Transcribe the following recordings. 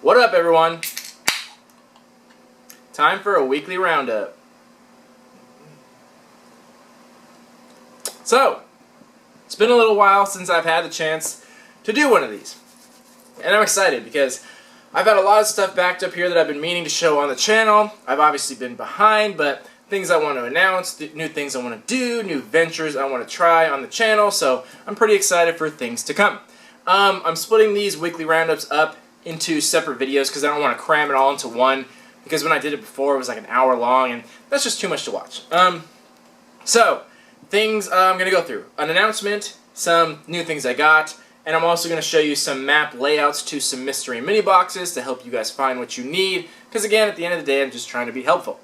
What up, everyone? Time for a weekly roundup. So, it's been a little while since I've had the chance to do one of these. And I'm excited because I've had a lot of stuff backed up here that I've been meaning to show on the channel. I've obviously been behind, but things I want to announce, new things I want to do, new ventures I want to try on the channel, so I'm pretty excited for things to come. I'm splitting these weekly roundups up into separate videos because I don't want to cram it all into one, because when I did it before it was like an hour long and that's just too much to watch. So, things I'm going to go through. An announcement, some new things I got, and I'm also going to show you some map layouts to some mystery mini boxes to help you guys find what you need, because again, at the end of the day, I'm just trying to be helpful.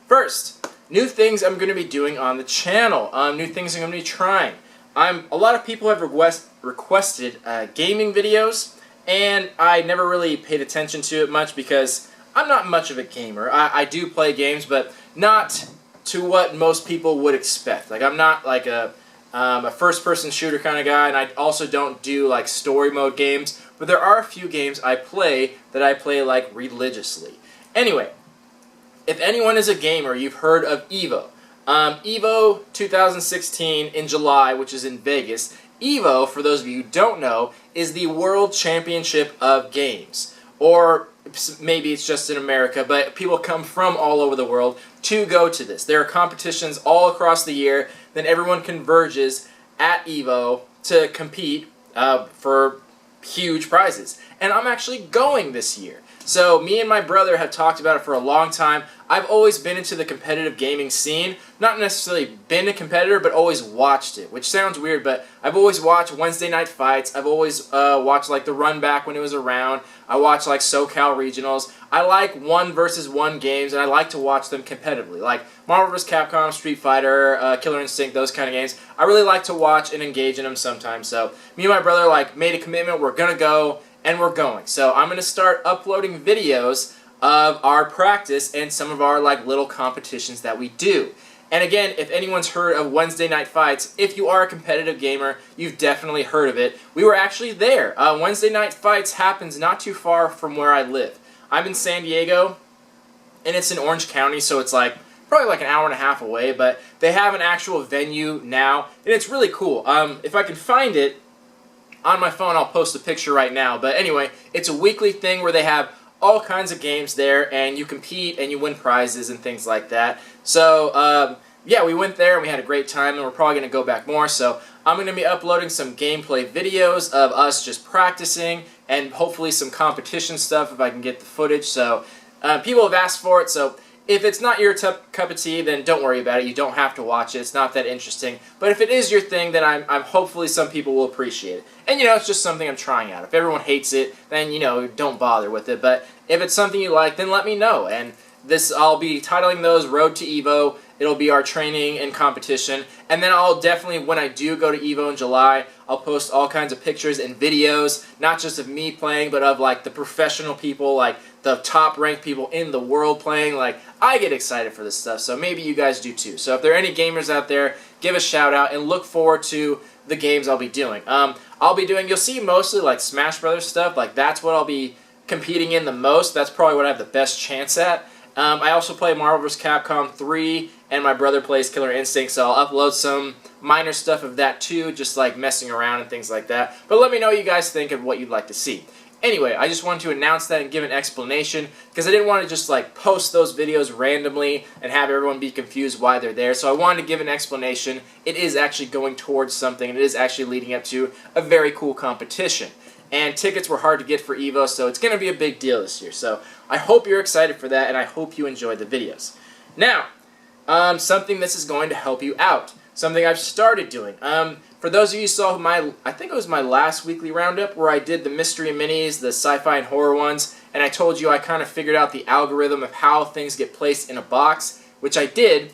First, new things I'm going to be doing on the channel, new things I'm going to be trying. A lot of people have requested gaming videos, and I never really paid attention to it much because I'm not much of a gamer. I do play games, but not to what most people would expect. Like, I'm not like a first-person shooter kind of guy, and I also don't do like story mode games, but there are a few games I play that I play like religiously. Anyway, if anyone is a gamer, you've heard of EVO. EVO 2016 in July, which is in Vegas. EVO, for those of you who don't know, is the World Championship of Games. Or maybe it's just in America, but people come from all over the world to go to this. There are competitions all across the year, then everyone converges at EVO to compete for huge prizes. And I'm actually going this year. So me and my brother have talked about it for a long time. I've always been into the competitive gaming scene. Not necessarily been a competitor, but always watched it, which sounds weird, but I've always watched Wednesday night fights. I've always watched like the Run Back when it was around. I watched like SoCal Regionals. I like 1 versus 1 games, and I like to watch them competitively. Like Marvel vs. Capcom, Street Fighter, Killer Instinct, those kind of games. I really like to watch and engage in them sometimes. So me and my brother like made a commitment. We're going to go. And we're going. So I'm going to start uploading videos of our practice and some of our like little competitions that we do. And again, if anyone's heard of Wednesday night fights, if you are a competitive gamer, you've definitely heard of it. We were actually there. Wednesday night fights happens not too far from where I live. I'm in San Diego, and it's in Orange County, so it's like probably like an hour and a half away, but they have an actual venue now, and it's really cool. If I can find it on my phone, I'll post a picture right now. But anyway, it's a weekly thing where they have all kinds of games there, and you compete and you win prizes and things like that. So, yeah, we went there and we had a great time, and we're probably going to go back more. So I'm going to be uploading some gameplay videos of us just practicing, and hopefully some competition stuff if I can get the footage. So people have asked for it, so if it's not your cup of tea, then don't worry about it. You don't have to watch it. It's not that interesting. But if it is your thing, then I'm hopefully some people will appreciate it. And, you know, it's just something I'm trying out. If everyone hates it, then, you know, don't bother with it. But if it's something you like, then let me know. And I'll be titling those Road to EVO. It'll be our training and competition. And then I'll definitely, when I do go to EVO in July, I'll post all kinds of pictures and videos, not just of me playing, but of like the professional people, like the top ranked people in the world playing. Like, I get excited for this stuff, so maybe you guys do too. So if there are any gamers out there, give a shout out and look forward to the games I'll be doing. You'll see mostly like Smash Brothers stuff. Like, that's what I'll be competing in the most. That's probably what I have the best chance at. I also play Marvel vs. Capcom 3, and my brother plays Killer Instinct, so I'll upload some minor stuff of that too, just like messing around and things like that. But let me know what you guys think of what you'd like to see. Anyway, I just wanted to announce that and give an explanation, because I didn't want to just like post those videos randomly and have everyone be confused why they're there. So I wanted to give an explanation. It is actually going towards something, and it is actually leading up to a very cool competition. And tickets were hard to get for EVO, so it's going to be a big deal this year. So I hope you're excited for that, and I hope you enjoyed the videos. Now, something this is going to help you out. Something I've started doing. For those of you who saw I think it was my last weekly roundup where I did the mystery minis, the sci-fi and horror ones, and I told you I kind of figured out the algorithm of how things get placed in a box, which I did,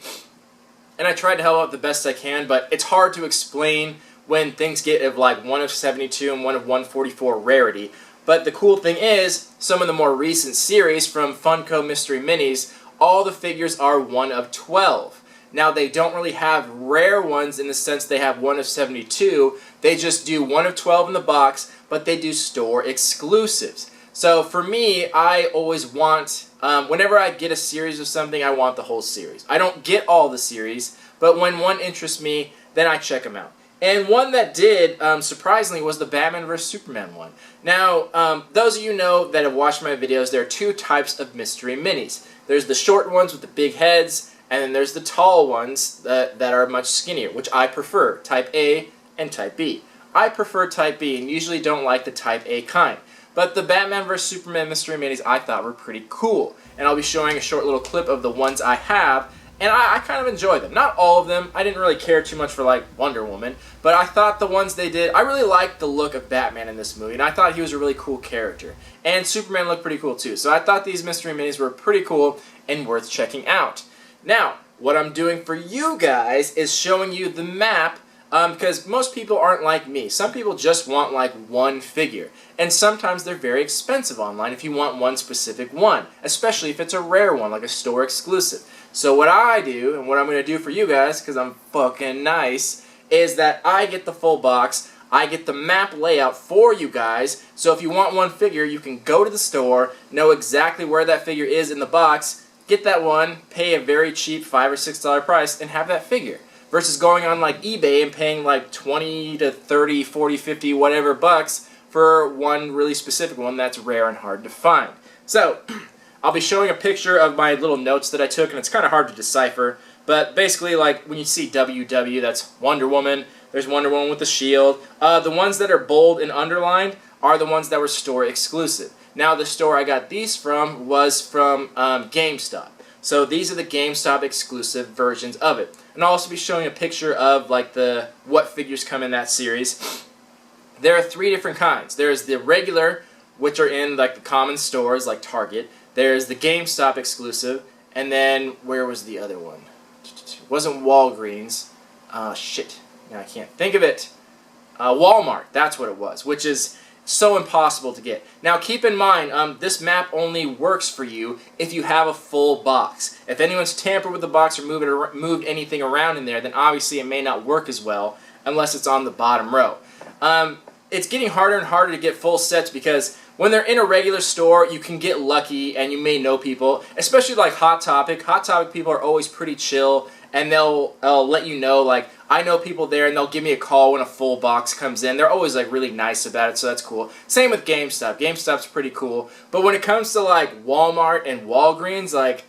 and I tried to help out the best I can, but it's hard to explain when things get of like 1 of 72 and 1 of 144 rarity. But the cool thing is, some of the more recent series from Funko Mystery Minis, all the figures are 1 of 12. Now, they don't really have rare ones in the sense they have 1 of 72. They just do 1 of 12 in the box, but they do store exclusives. So for me, I always want, whenever I get a series of something, I want the whole series. I don't get all the series, but when one interests me, then I check them out. And one that did, surprisingly, was the Batman vs. Superman one. Now, those of you know that have watched my videos, there are two types of mystery minis. There's the short ones with the big heads, and then there's the tall ones that are much skinnier, which I prefer, Type A and Type B. I prefer Type B and usually don't like the Type A kind. But the Batman vs. Superman mystery minis I thought were pretty cool. And I'll be showing a short little clip of the ones I have, and I kind of enjoy them. Not all of them. I didn't really care too much for, like, Wonder Woman. But I thought the ones they did, I really liked the look of Batman in this movie. And I thought he was a really cool character. And Superman looked pretty cool, too. So I thought these mystery minis were pretty cool and worth checking out. Now, what I'm doing for you guys is showing you the map, because most people aren't like me. Some people just want, like, one figure. And sometimes they're very expensive online if you want one specific one. Especially if it's a rare one, like a store exclusive. So what I do, and what I'm going to do for you guys, because I'm fucking nice, is that I get the full box, I get the map layout for you guys, so if you want one figure, you can go to the store, know exactly where that figure is in the box, get that one, pay a very cheap $5 or $6 price, and have that figure. Versus going on like eBay and paying like 20 to 30, 40, 50, whatever bucks for one really specific one that's rare and hard to find. So, I'll be showing a picture of my little notes that I took, and it's kind of hard to decipher, but basically, like, when you see WW, that's Wonder Woman. There's Wonder Woman with the shield. The ones that are bold and underlined are the ones that were store exclusive. Now, the store I got these from was from GameStop. So these are the GameStop exclusive versions of it. And I'll also be showing a picture of, like, what figures come in that series. There are 3 different kinds. There's the regular, which are in, like, the common stores, like Target. There's the GameStop exclusive, and then, where was the other one? It wasn't Walgreens. Shit. Now I can't think of it. Walmart, that's what it was, which is so impossible to get. Now keep in mind, this map only works for you if you have a full box. If anyone's tampered with the box or moved anything around in there, then obviously it may not work as well, unless it's on the bottom row. It's getting harder and harder to get full sets because when they're in a regular store, you can get lucky and you may know people, especially like Hot Topic. Hot Topic people are always pretty chill, and they'll let you know, like, I know people there, and they'll give me a call when a full box comes in. They're always, like, really nice about it, so that's cool. Same with GameStop. GameStop's pretty cool. But when it comes to, like, Walmart and Walgreens, like,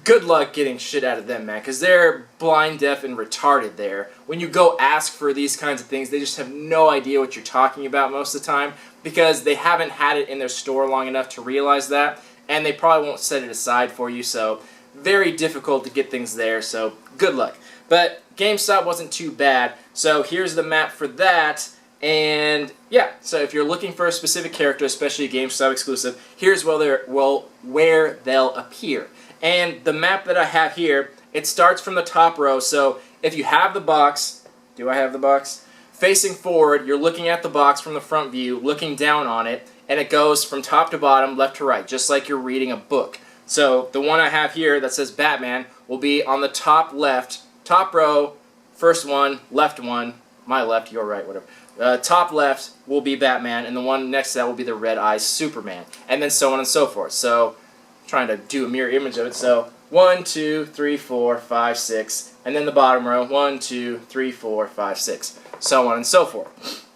good luck getting shit out of them, man, because they're blind, deaf, and retarded there. When you go ask for these kinds of things, they just have no idea what you're talking about most of the time because they haven't had it in their store long enough to realize that, and they probably won't set it aside for you, so very difficult to get things there, so good luck. But GameStop wasn't too bad, so here's the map for that. And yeah, so if you're looking for a specific character, especially a GameStop exclusive, here's where they'll appear. And the map that I have here, it starts from the top row, so if you have the box, do I have the box? Facing forward, you're looking at the box from the front view, looking down on it, and it goes from top to bottom, left to right, just like you're reading a book. So the one I have here that says Batman will be on the top left, top row, first one, left one, my left, your right, whatever. Top left will be Batman, and the one next to that will be the Red Eyes Superman, and then so on and so forth. So, I'm trying to do a mirror image of it. So, 1, 2, 3, 4, 5, 6, and then the bottom row, 1, 2, 3, 4, 5, 6, so on and so forth.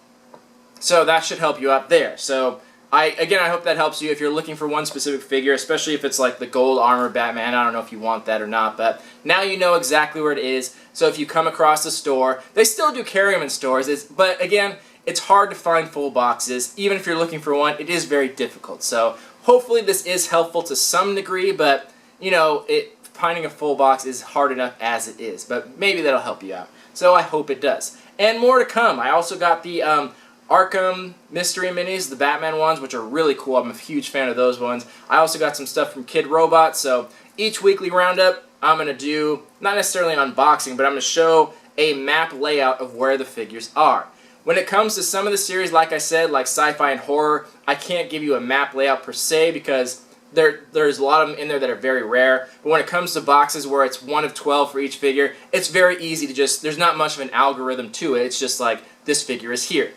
So that should help you out there. So, I hope that helps you if you're looking for one specific figure, especially if it's like the gold armor Batman. I don't know if you want that or not, but now you know exactly where it is. So if you come across a store, they still do carry them in stores, but again, it's hard to find full boxes. Even if you're looking for one, it is very difficult. So hopefully this is helpful to some degree, but you know, finding a full box is hard enough as it is, but maybe that'll help you out. So I hope it does. And more to come. I also got the Arkham Mystery Minis, the Batman ones, which are really cool. I'm a huge fan of those ones. I also got some stuff from Kid Robot, so each weekly roundup, I'm going to do, not necessarily an unboxing, but I'm going to show a map layout of where the figures are. When it comes to some of the series, like I said, like sci-fi and horror, I can't give you a map layout per se because there's a lot of them in there that are very rare. But when it comes to boxes where it's 1 of 12 for each figure, it's very easy to just, there's not much of an algorithm to it. It's just like, this figure is here.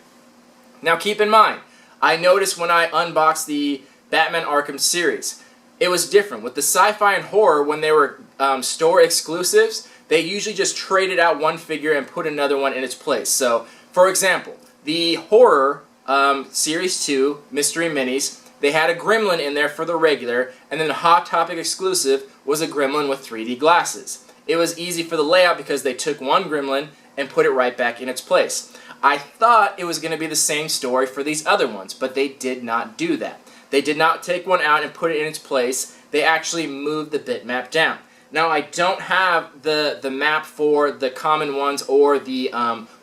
Now keep in mind, I noticed when I unboxed the Batman Arkham series, it was different. With the sci-fi and horror, when they were store exclusives, they usually just traded out one figure and put another one in its place. So, for example, the horror Series 2 Mystery Minis, they had a Gremlin in there for the regular, and then the Hot Topic exclusive was a Gremlin with 3D glasses. It was easy for the layout because they took one Gremlin and put it right back in its place. I thought it was going to be the same story for these other ones, but they did not do that. They did not take one out and put it in its place. They actually moved the bitmap down. Now, I don't have the map for the common ones or the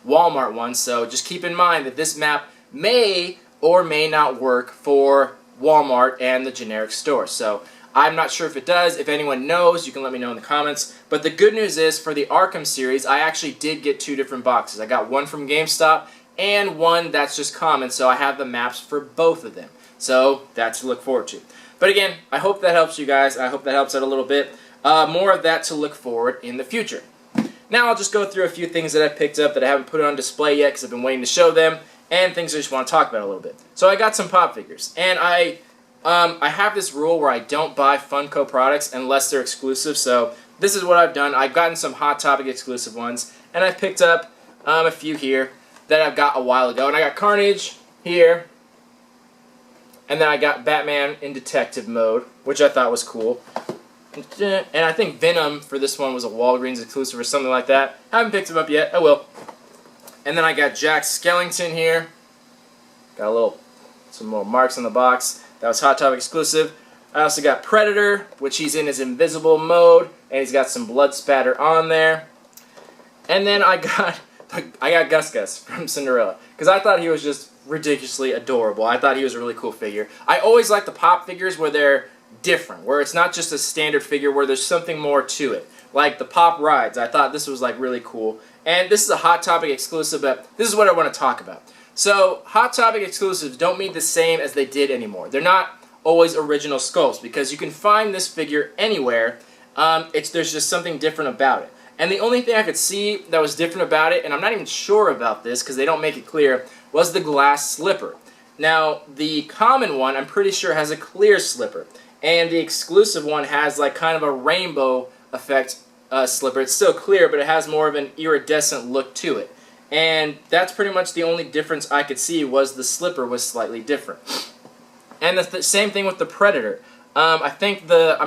Walmart ones, so just keep in mind that this map may or may not work for Walmart and the generic store. So I'm not sure if it does. If anyone knows, you can let me know in the comments. But the good news is, for the Arkham series, I actually did get 2 different boxes. I got one from GameStop and one that's just common, so I have the maps for both of them. So that's to look forward to. But again, I hope that helps you guys. I hope that helps out a little bit. More of that to look forward in the future. Now I'll just go through a few things that I've picked up that I haven't put on display yet because I've been waiting to show them, and things I just want to talk about a little bit. So I got some pop figures, and I have this rule where I don't buy Funko products unless they're exclusive, so this is what I've done. I've gotten some Hot Topic exclusive ones, and I've picked up a few here that I've got a while ago. And I got Carnage here, and then I got Batman in detective mode, which I thought was cool. And I think Venom for this one was a Walgreens exclusive or something like that. Haven't picked him up yet. I will. And then I got Jack Skellington here. Got some more marks on the box. That was Hot Topic exclusive. I also got Predator, which he's in his invisible mode, and he's got some blood spatter on there. And then I got Gus Gus from Cinderella, because I thought he was just ridiculously adorable. I thought he was a really cool figure. I always like the pop figures where they're different, where it's not just a standard figure, where there's something more to it. Like the Pop Rides, I thought this was like really cool. And this is a Hot Topic exclusive, but this is what I want to talk about. So, Hot Topic exclusives don't mean the same as they did anymore. They're not always original sculpts, because you can find this figure anywhere. There's just something different about it. And the only thing I could see that was different about it, and I'm not even sure about this because they don't make it clear, was the glass slipper. Now, the common one, I'm pretty sure, has a clear slipper. And the exclusive one has like kind of a rainbow effect slipper. It's still clear, but it has more of an iridescent look to it. And that's pretty much the only difference I could see, was the slipper was slightly different. And the same thing with the Predator. I'm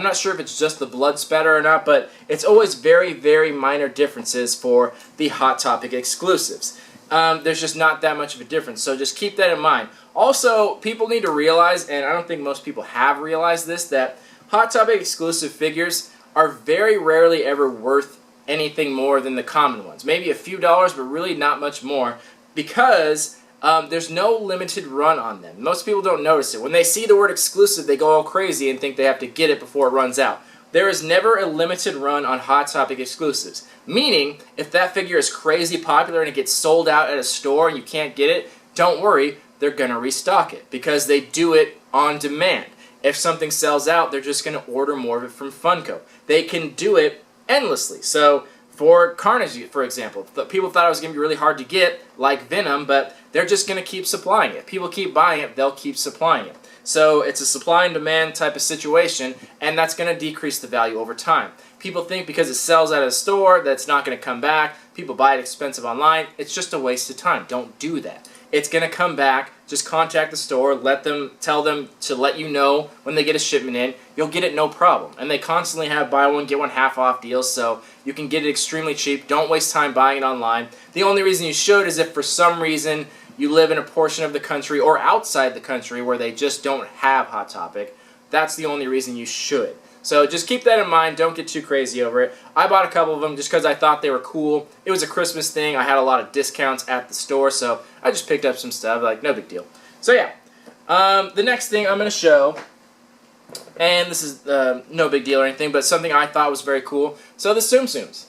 not sure if it's just the blood spatter or not, but it's always very, very minor differences for the Hot Topic exclusives. There's just not that much of a difference, so just keep that in mind. Also, people need to realize, and I don't think most people have realized this, that Hot Topic exclusive figures are very rarely ever worth anything more than the common ones. Maybe a few dollars, but really not much more, because there's no limited run on them. Most people don't notice it. When they see the word exclusive, they go all crazy and think they have to get it before it runs out. There is never a limited run on Hot Topic exclusives. Meaning, if that figure is crazy popular and it gets sold out at a store and you can't get it, don't worry, they're going to restock it, because they do it on demand. If something sells out, they're just going to order more of it from Funko. They can do it endlessly. So, for Carnage, for example, people thought it was going to be really hard to get, like Venom, but they're just going to keep supplying it. People keep buying it, they'll keep supplying it. So it's a supply and demand type of situation, and that's going to decrease the value over time. People think because it sells at a store that it's not going to come back. People buy it expensive online. It's just a waste of time. Don't do that. It's going to come back. Just contact the store, tell them to let you know when they get a shipment in. You'll get it no problem. And they constantly have buy one, get one half off deals, so you can get it extremely cheap. Don't waste time buying it online. The only reason you should is if for some reason you live in a portion of the country or outside the country where they just don't have Hot Topic. That's the only reason you should. So just keep that in mind. Don't get too crazy over it. I bought a couple of them just because I thought they were cool. It was a Christmas thing. I had a lot of discounts at the store, so I just picked up some stuff. Like, no big deal. So yeah, the next thing I'm going to show, and this is no big deal or anything, but something I thought was very cool. So the Tsum Tsums.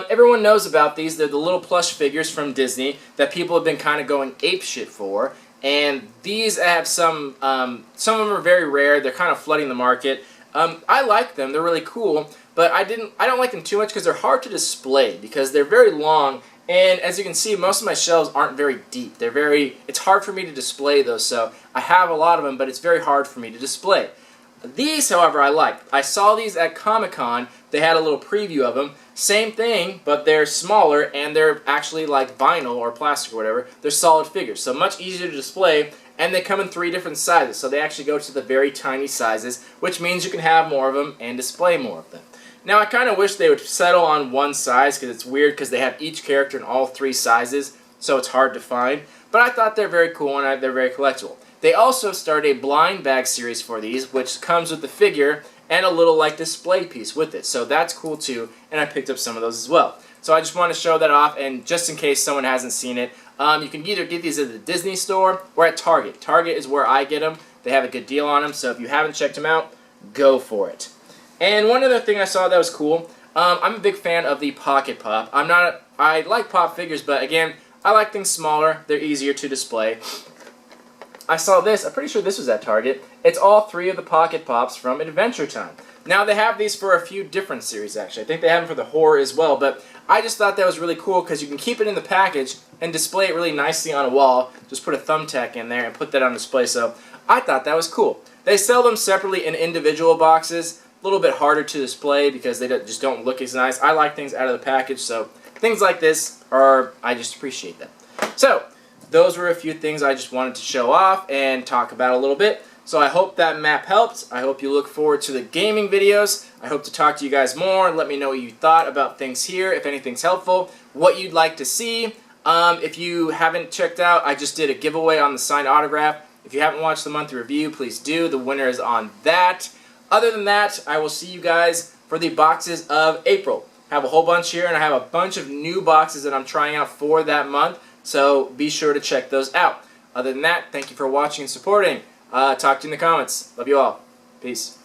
Everyone knows about these. They're the little plush figures from Disney that people have been kind of going apeshit for. And these have some of them are very rare. They're kind of flooding the market. I like them. They're really cool, but I don't like them too much because they're hard to display because they're very long And as you can see, most of my shelves aren't very deep. It's hard for me to display those, so I have a lot of them, but it's very hard for me to display. These, however, I like. I saw these at Comic-Con. They had a little preview of them. Same thing, but they're smaller, and they're actually like vinyl or plastic or whatever. They're solid figures, so much easier to display, and they come in 3 different sizes, so they actually go to the very tiny sizes, which means you can have more of them and display more of them. Now, I kind of wish they would settle on one size, because it's weird because they have each character in all 3 sizes, so it's hard to find. But I thought they're very cool, and they're very collectible. They also started a blind bag series for these, which comes with the figure and a little like display piece with it. So that's cool too, and I picked up some of those as well. So I just want to show that off, and just in case someone hasn't seen it, you can either get these at the Disney store or at Target. Target is where I get them. They have a good deal on them, so if you haven't checked them out, go for it. And one other thing I saw that was cool, I'm a big fan of the Pocket Pop. I like pop figures, but again, I like things smaller. They're easier to display. I saw this, I'm pretty sure this was at Target. It's all 3 of the Pocket Pops from Adventure Time. Now, they have these for a few different series, actually. I think they have them for the horror as well, but I just thought that was really cool because you can keep it in the package and display it really nicely on a wall. Just put a thumbtack in there and put that on display, so I thought that was cool. They sell them separately in individual boxes. A little bit harder to display because they just don't look as nice. I like things out of the package, so things like this I just appreciate them. So, those were a few things I just wanted to show off and talk about a little bit. So I hope that map helped. I hope you look forward to the gaming videos. I hope to talk to you guys more and let me know what you thought about things here, if anything's helpful, what you'd like to see. If you haven't checked out, I just did a giveaway on the signed autograph. If you haven't watched the monthly review, please do. The winner is on that. Other than that, I will see you guys for the boxes of April. I have a whole bunch here, and I have a bunch of new boxes that I'm trying out for that month. So be sure to check those out. Other than that, thank you for watching and supporting. Talk to you in the comments. Love you all. Peace.